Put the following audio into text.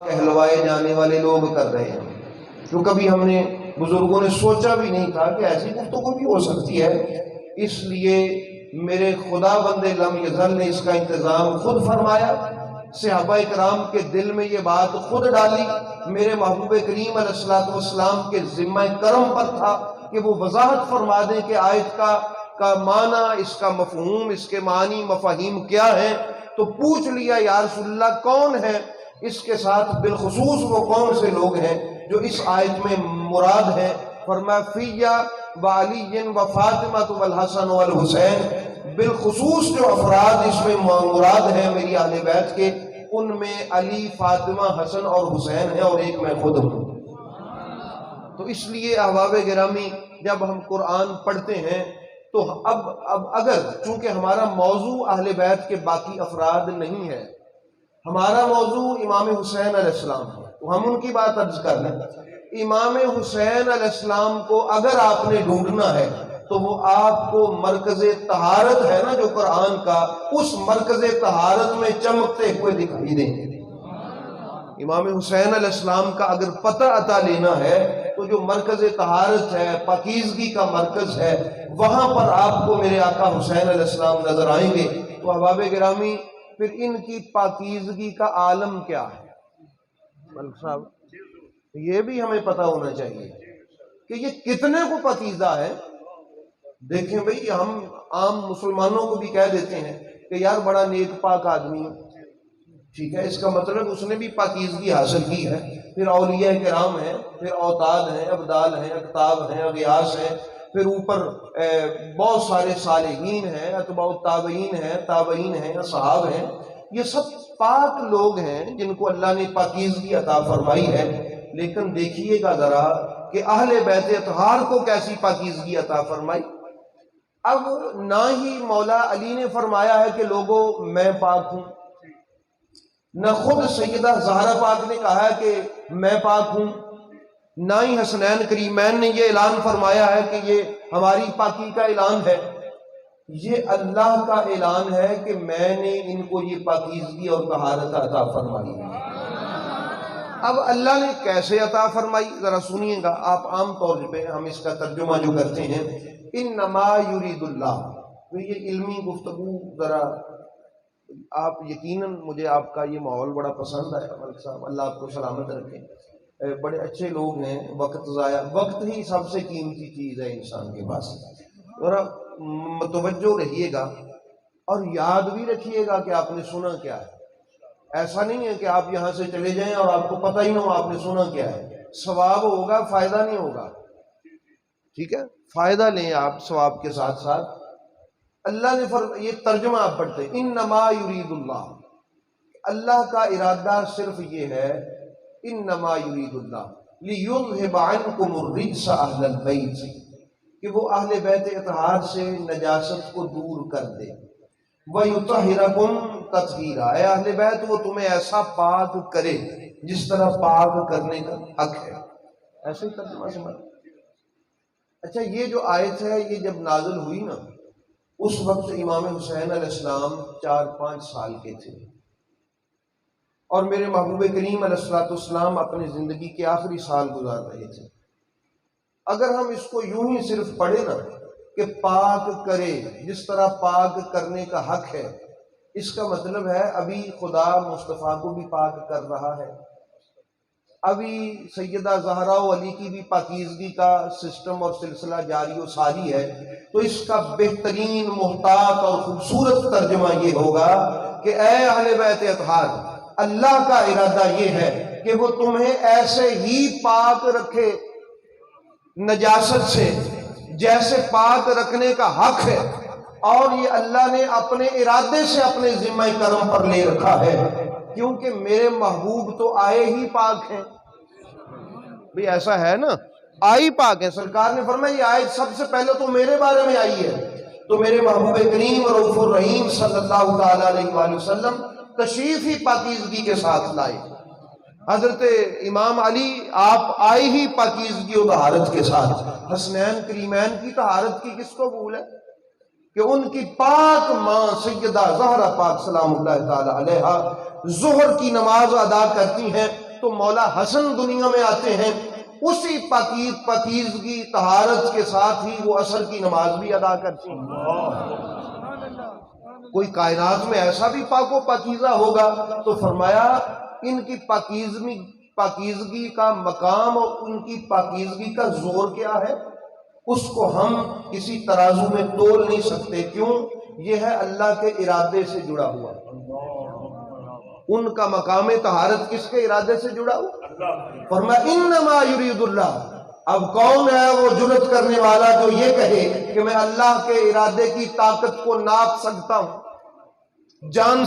کہلوائے جانے والے لوگ کر رہے ہیں، جو کبھی ہم نے بزرگوں نے سوچا بھی نہیں تھا کہ ایسی گفتگو بھی ہو سکتی ہے۔ اس لیے میرے خدا بند لم یزل نے اس کا انتظام خود فرمایا، صحابہ کرام کے دل میں یہ بات خود ڈالی، میرے محبوب کریم علیہ الصلوۃ والسلام کے ذمہ کرم پر تھا کہ وہ وضاحت فرما دیں کہ آیت کا معنی، اس کا مفہوم، اس کے معنی مفاہیم کیا ہیں۔ تو پوچھ لیا یا رسول اللہ کون ہے اس کے ساتھ بالخصوص وہ کون سے لوگ ہیں جو اس آیت میں مراد ہیں؟ فرمایا فیہ وعلی وفاطمہ والحسن والحسین، بالخصوص جو افراد اس میں مراد ہیں میری اہل بیت کے، ان میں علی، فاطمہ، حسن اور حسین ہیں، اور ایک میں خود ہوں۔ تو اس لیے احباب گرامی جب ہم قرآن پڑھتے ہیں تو اب اگر چونکہ ہمارا موضوع اہل بیت کے باقی افراد نہیں ہے، ہمارا موضوع امام حسین علیہ السلام ہے، تو ہم ان کی بات عرض کر لیں۔ امام حسین علیہ السلام کو اگر آپ نے ڈھونڈنا ہے تو وہ آپ کو مرکز طہارت ہے نا جو قرآن کا، اس مرکز طہارت میں چمکتے ہوئے دکھائی دیں گے۔ امام حسین علیہ السلام کا اگر پتہ عطا لینا ہے تو جو مرکز طہارت ہے، پاکیزگی کا مرکز ہے، وہاں پر آپ کو میرے آقا حسین علیہ السلام نظر آئیں گے۔ تو احباب گرامی پھر ان کی پاکیزگی کا عالم کیا ہے؟ ملک صاحب یہ بھی ہمیں پتہ ہونا چاہیے کہ یہ کتنے کو پاکیزہ ہے۔ دیکھیں بھئی ہم عام مسلمانوں کو بھی کہہ دیتے ہیں کہ یار بڑا نیک پاک آدمی ہے، ٹھیک ہے، اس کا مطلب اس نے بھی پاکیزگی حاصل کی ہے۔ پھر اولیاء کرام ہیں، پھر اوتاد ہیں، ابدال ہیں، اقطاب ہیں، اغیاث ہیں، پھر اوپر بہت سارے صالحین ہیں، اتباع التابعین ہیں، تابعین ہیں، اصحاب ہیں۔ یہ سب پاک لوگ ہیں جن کو اللہ نے پاکیزگی عطا فرمائی ہے۔ لیکن دیکھیے گا ذرا کہ اہل بیت اطہار کو کیسی پاکیزگی عطا فرمائی۔ اب نہ ہی مولا علی نے فرمایا ہے کہ لوگوں میں پاک ہوں، نہ خود سیدہ زہرا پاک نے کہا ہے کہ میں پاک ہوں، نہ ہی حسنین کریمین نے یہ اعلان فرمایا ہے کہ یہ ہماری پاکی کا اعلان ہے۔ یہ اللہ کا اعلان ہے کہ میں نے ان کو یہ پاکیزگی اور طہارت عطا فرمائی ہے۔ اب اللہ نے کیسے عطا فرمائی ذرا سنیے گا آپ۔ عام طور پہ ہم اس کا ترجمہ جو کرتے ہیں انما یرید اللہ، تو یہ علمی گفتگو ذرا آپ یقیناً مجھے آپ کا یہ ماحول بڑا پسند ہے ملک صاحب، اللہ آپ کو سلامت رکھے، بڑے اچھے لوگ ہیں۔ وقت ہی سب سے قیمتی چیز ہے انسان کے پاس۔ ذرا متوجہ رہیے گا اور یاد بھی رکھیے گا کہ آپ نے سنا کیا ہے۔ ایسا نہیں ہے کہ آپ یہاں سے چلے جائیں اور آپ کو پتہ ہی نہ ہو آپ نے سنا کیا ہے۔ ثواب ہوگا، فائدہ نہیں ہوگا، ٹھیک ہے، فائدہ لیں آپ ثواب کے ساتھ ساتھ۔ اللہ نے یہ ترجمہ آپ پڑھتے ہیں انما یرید اللہ، اللہ کا ارادہ صرف یہ ہے، انما یرید اللہ لیذھب عنکم الرجس اہل البیت، کہ وہ اہل بیت اطہار سے نجاست کو دور کر دے۔ وَيُطَهِّرَكُمْ تَطْهِيرًا، اے اہل بیت وہ تمہیں ایسا پاک کرے جس طرح پاک کرنے کا حق ہے۔ ایسے ہی ترجمہ سمجھ۔ اچھا یہ جو آیت ہے یہ جب نازل ہوئی نا، اس وقت امام حسین علیہ السلام 4-5 سال کے تھے، اور میرے محبوب کریم علیہ الصلوۃ والسلام اپنی زندگی کے آخری سال گزار رہے تھے۔ اگر ہم اس کو یوں ہی صرف پڑھیں نا کہ پاک کرے جس طرح پاک کرنے کا حق ہے، اس کا مطلب ہے ابھی خدا مصطفیٰ کو بھی پاک کر رہا ہے، ابھی سیدہ زہرا و علی کی بھی پاکیزگی کا سسٹم اور سلسلہ جاری و ساری ہے۔ تو اس کا بہترین، محتاط اور خوبصورت ترجمہ یہ ہوگا کہ اے اہل بیت اطہار، اللہ کا ارادہ یہ ہے کہ وہ تمہیں ایسے ہی پاک رکھے نجاست سے جیسے پاک رکھنے کا حق ہے، اور یہ اللہ نے اپنے ارادے سے اپنے ذمہ کرم پر لے رکھا ہے، کیونکہ میرے محبوب تو آئے ہی پاک ہیں۔ بھی ایسا ہے نا، آئی پاک ہے۔ سرکار نے فرمایا یہ آیت سب سے پہلے تو میرے بارے میں آئی ہے، تو میرے محبوب کریم رؤوف الرحیم صلی اللہ تعالیٰ علیہ وآلہ وسلم تشریف ہی پاکیزگی کے ساتھ لائے۔ حضرت امام علی آپ آئے ہی پاکیزگی و طہارت کے ساتھ۔ حسنین کریمین کی طہارت کی کس کو بھول ہے کہ ان کی پاک ماں سیدہ زہرا پاک سلام اللہ تعالی علیہا ظہر کی نماز ادا کرتی ہیں، تو مولا حسن دنیا میں آتے ہیں، اسی پاکیزگی طہارت کے ساتھ ہی وہ عصر کی نماز بھی ادا کرتے ہیں۔ کوئی کائنات میں ایسا بھی پاک و پاکیزہ ہوگا؟ تو فرمایا ان کی پاکیزگی کا مقام اور ان کی پاکیزگی کا زور کیا ہے، اس کو ہم کسی ترازو میں تول نہیں سکتے۔ کیوں؟ یہ ہے اللہ کے ارادے سے جڑا ہوا۔ ان کا مقام طہارت کس کے ارادے سے جڑا ہوا؟ فرمایا انما یرید اللہ۔ اب کون ہے وہ جرأت کرنے والا جو یہ کہے کہ میں اللہ کے ارادے کی طاقت کو ناپ سکتا ہوں، جان